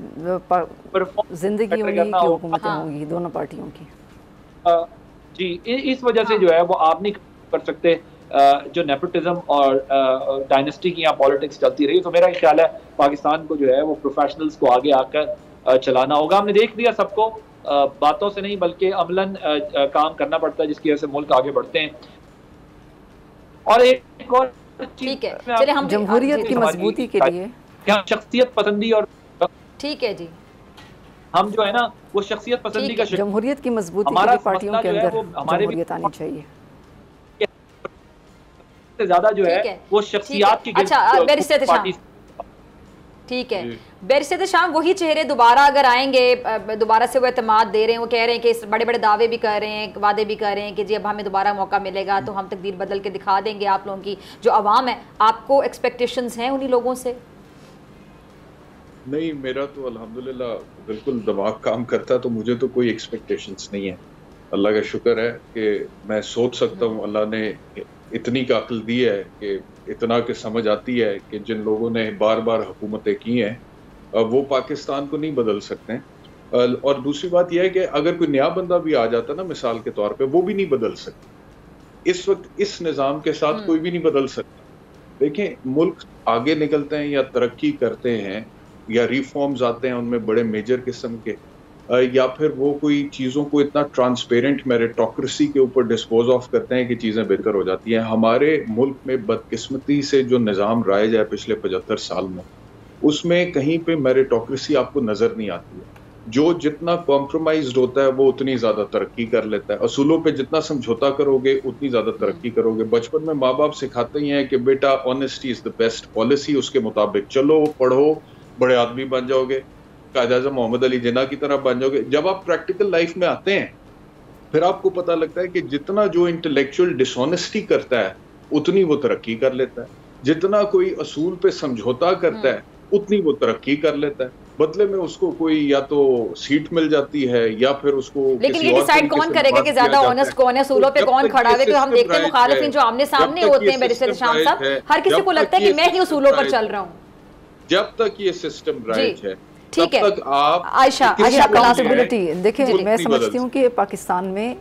जिंदगी उन्हीं की हुकूमतें होंगी, दोनों पार्टियों की। जी, इस वजह से जो है वो आप नहीं कर सकते जो नेपोटिज्म और डायनेस्टी की यहाँ पॉलिटिक्स चलती रही। तो मेरा ख्याल है पाकिस्तान को जो है वो प्रोफेशनल्स को आगे आकर चलाना होगा। हमने देख लिया सबको, बातों से नहीं बल्कि अमलन काम करना पड़ता है, जिसकी वजह से मुल्क आगे बढ़ते हैं। और एक और ठीक है, चलिए हम जमहूरियत की मजबूती के लिए शख्सियत पसंदी, और ठीक है जी, हम जो है ना वो शख्सियत पसंदी का जमहूरियत की मजबूती के लिए पार्टियों के अंदर जमहूरियत आनी चाहिए। ज्यादा जो है वो शख्सियत की। अच्छा, ठीक है, बैरिस्टर शाम वही चेहरे दोबारा अगर आएंगे, दोबारा से वो एतमाद दे रहे हैं, वो कह रहे हैं कि बड़े बड़े दावे भी कर रहे हैं, वादे भी कर रहे हैं कि जी अब हमें दोबारा मौका मिलेगा तो हम तकदीर बदल के दिखा देंगे आप लोगों की। जो अवाम है, आपको एक्सपेक्टेशंस हैं उन्हीं लोगों से? नहीं, मेरा तो अल्हम्दुलिल्लाह बिल्कुल दिमाग काम करता, तो मुझे तो कोई एक्सपेक्टेशंस नहीं है। अल्लाह का शुक्र है कि मैं सोच सकता हूँ, अल्लाह ने इतनी का अक्ल दी है कि इतना कि समझ आती है कि जिन लोगों ने बार बार हुकूमतें की हैं वो पाकिस्तान को नहीं बदल सकते हैं। और दूसरी बात यह है कि अगर कोई नया बंदा भी आ जाता ना, मिसाल के तौर पे, वो भी नहीं बदल सकता। इस वक्त इस निज़ाम के साथ कोई भी नहीं बदल सकता। देखें, मुल्क आगे निकलते हैं या तरक्की करते हैं या रिफॉर्म्स आते हैं उनमें बड़े मेजर किस्म के, या फिर वो कोई चीज़ों को इतना ट्रांसपेरेंट मेरिटोक्रेसी के ऊपर डिस्पोज ऑफ करते हैं कि चीज़ें बेहतर हो जाती हैं। हमारे मुल्क में बदकिस्मती से जो निज़ाम राइज है पिछले 75 साल में, उसमें कहीं पे मेरिटोक्रेसी आपको नजर नहीं आती है। जो जितना कॉम्प्रोमाइज्ड होता है वो उतनी ज्यादा तरक्की कर लेता है। असूलों पे जितना समझौता करोगे उतनी ज्यादा तरक्की करोगे। बचपन में माँ बाप सिखाते ही हैं कि बेटा honesty is the best policy, उसके मुताबिक चलो, पढ़ो, बड़े आदमी बन जाओगे, कायद-ए-आज़म मोहम्मद अली जिन्ना की तरह बन जाओगे। जब आप प्रैक्टिकल लाइफ में आते हैं फिर आपको पता लगता है कि जितना जो इंटेलेक्चुअल डिसऑनेस्टी करता है उतनी वो तरक्की कर लेता है, जितना कोई असूल पे समझौता करता है उतनी वो तरक्की कर लेता है। बदले में उसको कोई या तो सीट मिल जाती है या फिर उसको, लेकिन ये डिसाइड कौन करेगा कि ज्यादा ऑनेस्ट कौन है, असूलों पे कौन खड़ा है? हम देखते हैं मुखालिफिन जो आमने सामने होते हैं बैरिस्टर शाम साहब, हर किसी को लगता है कि मैं ही असूलों पर चल रहा हूँ। जब तक ये सिस्टम राइट है ठीक है। तक आप आयशा पॉसिबिलिटी देखिए, मैं समझती हूँ कि पाकिस्तान में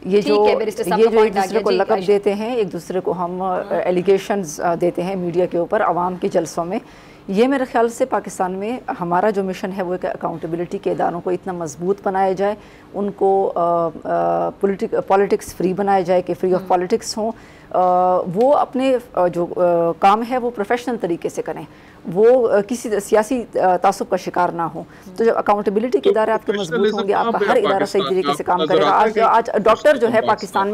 ये जो एक दूसरे को लक़ब देते हैं, एक दूसरे को हम एलिगेशंस देते हैं मीडिया के ऊपर, आवाम के जलसों में, ये मेरे ख्याल से पाकिस्तान में हमारा जो मिशन है वो एक अकाउंटेबिलिटी के इदारों को इतना मजबूत बनाया जाए, उनको पॉलिटिक्स फ्री बनाया जाए कि फ्री ऑफ पॉलिटिक्स हों, वो अपने जो काम है वो प्रोफेशनल तरीके से करें, वो किसी सियासी तासुब का शिकार ना हो। तो जब अकाउंटेबिलिटी के इदारे आपके मजबूत होंगे, आपका हर इदारा सही तरीके से काम करेगा। आज डॉक्टर जो है पाकिस्तान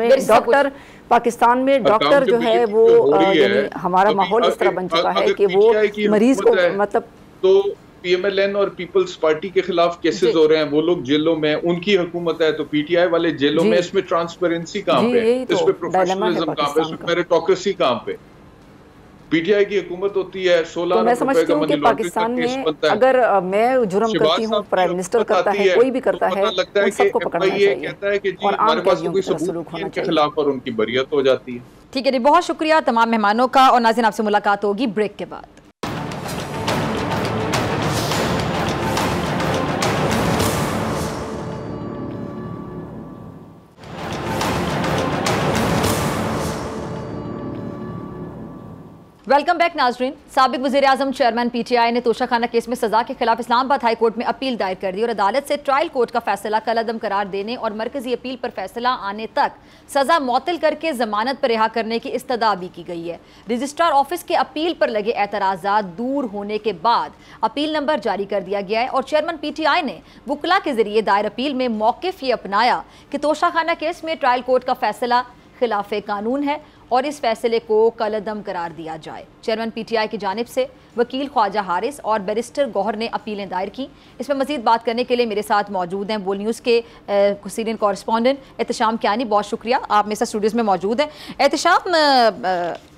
में, डॉक्टर जो है वो यानी हमारा माहौल इस तरह बन चुका है कि वो मरीज को मतलब, तो पीएमएलएन और पीपल्स पार्टी के खिलाफ केसेस हो रहे हैं, वो लोग जेलों में, उनकी हुकूमत है, तो पीटीआई वाले जेलों में। इसमें ट्रांसपेरेंसी कहाँ पे, इसमें प्रोफेशनलिज्म कहाँ पे, इसमें मेरिटोक्रेसी कहाँ पे? पीटीआई की हुकूमत होती है, 16 मैं समझती हूँ कि पाकिस्तान में अगर मैं जुर्म करती हूँ, प्राइम मिनिस्टर करता है, कोई भी करता है, उन सबको पकड़ना चाहिए और आम कैदियों की तरह सलूक होना चाहिए। खिलाफ और उनकी बरियत हो जाती है। ठीक है जी, बहुत शुक्रिया तमाम मेहमानों का। और नाज़रीन, आपसे मुलाकात होगी ब्रेक के बाद। वेलकम बैक नाजरीन। साबिक वज़ीर आज़म चेयरमैन पीटीआई ने तोशाखाना केस में सजा के खिलाफ इस्लामाबाद हाई कोर्ट में अपील दायर कर दी और अदालत से ट्रायल कोर्ट का फैसला कलअदम करार देने और मरकजी अपील पर फैसला आने तक सजा मुअत्तल करके जमानत पर रिहा करने की इस्तदा भी की गई है। रजिस्ट्रार ऑफिस के अपील पर लगे एतराज़ात दूर होने के बाद अपील नंबर जारी कर दिया गया है और चेयरमैन पीटीआई ने वुकला के जरिए दायर अपील में मौक़िफ़ ये अपनाया कि तोशाखाना केस में ट्रायल कोर्ट का फैसला खिलाफ कानून है और इस फैसले को कलअदम करार दिया जाए। चेयरमैन पीटीआई की जानिब से वकील ख्वाजा हारिस और बैरिस्टर गौहर ने अपीलें दायर की। इसमें मजीद बात करने के लिए मेरे साथ मौजूद हैं बोल न्यूज़ के सीनियर कॉरेस्पॉन्डेंट एहतशाम कियानी। बहुत शुक्रिया, आप मेरे साथ स्टूडियोज़ में मौजूद हैं। एहतशाम,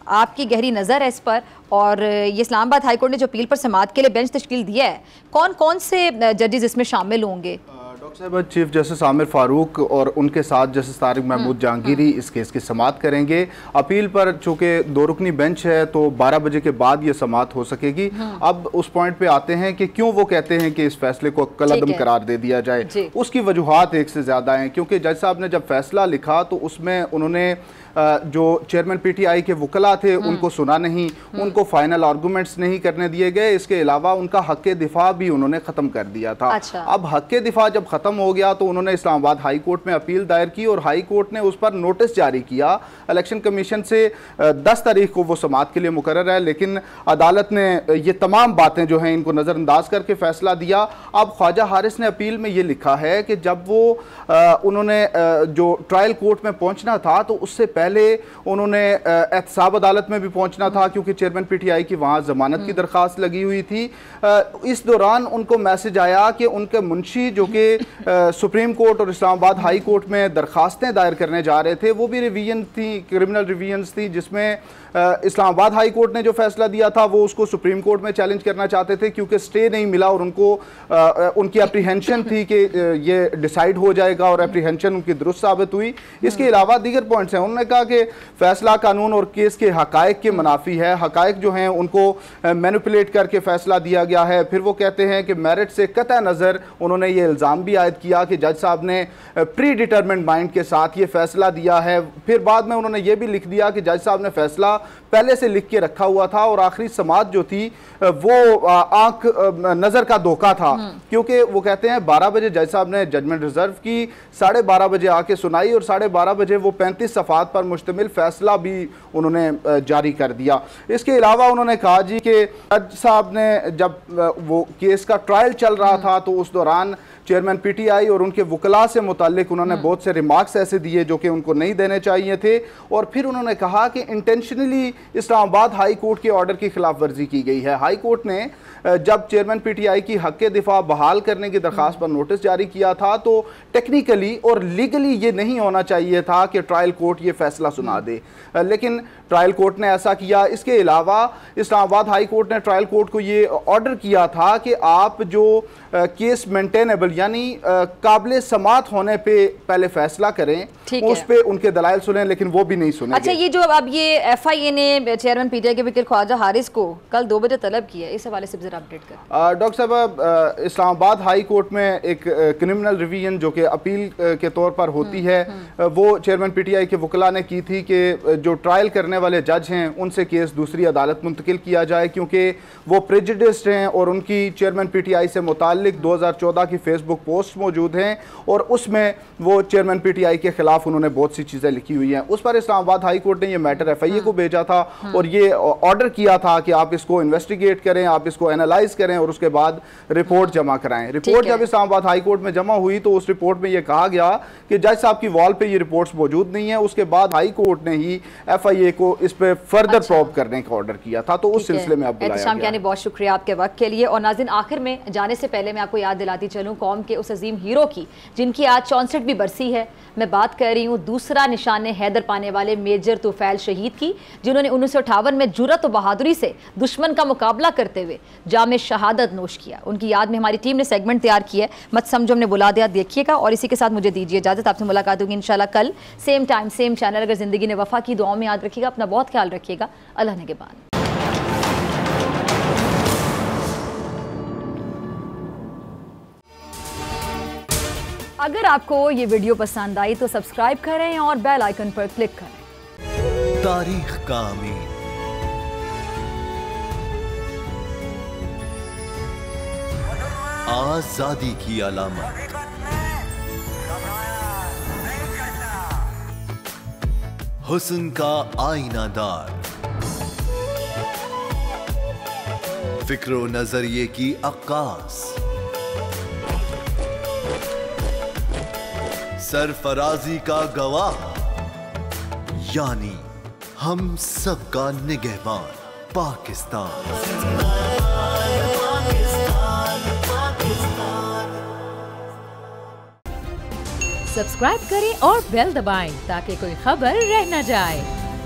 आपकी गहरी नज़र है इस पर, और ये इस्लामाबाद हाई कोर्ट ने जो अपील पर समाअत के लिए बेंच तश्कील दिया है, कौन कौन से जजेस इसमें शामिल होंगे? डॉक्टर साहब, चीफ जस्टिस आमिर फारूक और उनके साथ जस्टिस तारिक महमूद जहांगीरी इस केस की समाअत करेंगे। अपील पर चूँकि 2 रुकनी बेंच है तो 12 बजे के बाद ये समाअत हो सकेगी। अब उस पॉइंट पे आते हैं कि क्यों वो कहते हैं कि इस फैसले को कलअदम करार दे दिया जाए। उसकी वजूहात एक से ज़्यादा हैं, क्योंकि जज साहब ने जब फैसला लिखा तो उसमें उन्होंने जो चेयरमैन पीटीआई के वकला थे उनको सुना नहीं, उनको फाइनल आर्गूमेंट्स नहीं करने दिए गए। इसके अलावा उनका हक़ दिफा भी उन्होंने ख़त्म कर दिया था। अच्छा। अब हक़ दिफा जब ख़त्म हो गया तो उन्होंने इस्लामाबाद हाई कोर्ट में अपील दायर की और हाई कोर्ट ने उस पर नोटिस जारी किया। इलेक्शन कमीशन से 10 तारीख को वो समाअत के लिए मुकर्रर है, लेकिन अदालत ने ये तमाम बातें जो हैं इनको नज़रअंदाज करके फ़ैसला दिया। अब ख्वाजा हारिस ने अपील में ये लिखा है कि जब वो उन्होंने जो ट्रायल कोर्ट में पहुँचना था तो उससे पहले उन्होंने एहतसाब अदालत में भी पहुंचना था, क्योंकि चेयरमैन पीटीआई की वहां जमानत की दरखास्त लगी हुई थी। इस दौरान उनको मैसेज आया कि उनके मुंशी जो कि सुप्रीम कोर्ट और इस्लामाबाद हाई कोर्ट में दरखास्तें दायर करने जा रहे थे, वो भी रिवीजन थी, क्रिमिनल रिवीजन्स थी, जिसमें इस्लामाबाद हाई कोर्ट ने जो फैसला दिया था वो उसको सुप्रीम कोर्ट में चैलेंज करना चाहते थे, क्योंकि स्टे नहीं मिला और उनको उनकी एप्रीहेंशन थी कि ये डिसाइड हो जाएगा और एप्रीहेंशन उनकी दुरुस्त साबित हुई। इसके अलावा दीगर पॉइंट्स हैं। उन्होंने कहा कि फैसला कानून और केस के हकायक के मुनाफी है, हकायक जो हैं उनको मैनिपुलेट करके फैसला दिया गया है। फिर वो कहते हैं कि मेरिट से कतई नज़र उन्होंने ये इल्ज़ाम भी आयद किया कि जज साहब ने प्री डिटरमिन्ड माइंड के साथ ये फैसला दिया है। फिर बाद में उन्होंने ये भी लिख दिया कि जज साहब ने फैसला पहले से लिख के रखा हुआ था और आखिरी समाअत जो थी वो आंख नज़र का धोखा था, क्योंकि वो कहते हैं 12 बजे जज साहब ने जजमेंट रिजर्व की, 12:30 बजे आके सुनाई और 12:30 बजे वो 35 सफ़ात पर मुश्तमिल फैसला भी उन्होंने जारी कर दिया। इसके अलावा उन्होंने कहा जी कि जज साहब ने जब वो केस का ट्रायल चल रहा था तो उस दौरान चेयरमैन पीटीआई और उनके वकला से मुताल्लिक उन्होंने बहुत से रिमार्क्स ऐसे दिए जो कि उनको नहीं देने चाहिए थे, और फिर उन्होंने कहा कि इंटेंशनली इस्लामाबाद हाई कोर्ट के ऑर्डर की खिलाफ वर्जी की गई है। हाई कोर्ट ने जब चेयरमैन पीटीआई की हक के दिफा बहाल करने की दरख्वास्त पर नोटिस जारी किया था तो टेक्निकली और लीगली ये नहीं होना चाहिए था कि ट्रायल कोर्ट ये फैसला सुना दे, लेकिन ट्रायल कोर्ट ने ऐसा किया। इसके अलावा इस्लामाबाद हाई कोर्ट ने ट्रायल कोर्ट को ये ऑर्डर किया था कि आप जो केस मेंटेनेबल यानी काबिल समात होने पे पहले फैसला करें, उस पे उनके दलाइल सुने, लेकिन वो भी नहीं सुने। अच्छा, ये जो अब ये एफआईए ने चेयरमैन पीटीआई के वकील ख्वाजा हारिस को कल 2 बजे तलब किया, इस हवाले से जरा अपडेट कर। डॉक्टर साहब, इस्लामाबाद हाई कोर्ट में एक क्रिमिनल रिवीजन जो कि अपील के तौर पर होती है, वो चेयरमैन पीटीआई के वकला ने की थी कि जो ट्रायल करने वाले जज हैं उनसे केस दूसरी अदालत मुंतकिल किया जाए, क्योंकि वो प्रेजुडिस्ड हैं और उनकी चेयरमैन पीटीआई से मुताल्लिक 2014 की फेसबुक पोस्ट मौजूद हैं और उसमें वो चेयरमैन पीटीआई के खिलाफ उन्होंने बहुत सी चीज़ें लिखी हुई हैं। उस पर इस्लामाबाद हाई कोर्ट ने ये मैटर एफआईए को भेजा था और ये ऑर्डर किया था कि आप इसको इन्वेस्टिगेट करें, आप इसको एनालाइज करें और उसके बाद रिपोर्ट जमा कराएं। रिपोर्ट जब इस्लामाबाद हाई कोर्ट में जमा हुई तो उस रिपोर्ट में यह कहा गया कि जज साहब की वॉल पे ये रिपोर्ट्स मौजूद नहीं है। उसके बाद हाई कोर्ट ने ही एफआईए को इस पे फर्दर प्रोब करने का ऑर्डर किया था, तो उस सिलसिले में अब बुलाया गया। बहुत शुक्रिया आपके वक्त के लिए। और नाज़रीन, आखिर में जाने से पहले मैं आपको याद दिलाती चलूं कौम के उस अजीम हीरो की जिनकी आज 64वीं बरसी है। मैं बात कर रही हूँ दूसरा निशाने हैदर पाने वाले मेजर तोफैल शहीद की, जिन्होंने 1958 में जुर्रत और बहादुरी से दुश्मन का मुकाबला करते हुए जामे शहादत नोश किया। उनकी याद में हमारी टीम ने सेगमेंट तैयार किया है, मत समझो हमने बुला दिया, देखिएगा। और इसी के साथ मुझे दीजिए इजाजत, आपसे मुलाकात होगी इंशाल्लाह कल सेम टाइम सेम चैनल। अगर जिंदगी ने वफा की, दुआओं में याद रखिएगा, अपना बहुत ख्याल रखिएगा। अल्लाह निगहबान। अगर आपको ये वीडियो पसंद आई तो सब्सक्राइब करें और बेल आइकन पर क्लिक करें। तारीख का अमीन, आजादी की अलामत, हुस्न का आईनादार, फिक्रो नजरिए की अक्कास, सरफराजी का गवाह, यानी हम सबका निगहबान पाकिस्तान। सब्सक्राइब करें और बेल दबाएं ताकि कोई खबर रह न जाए।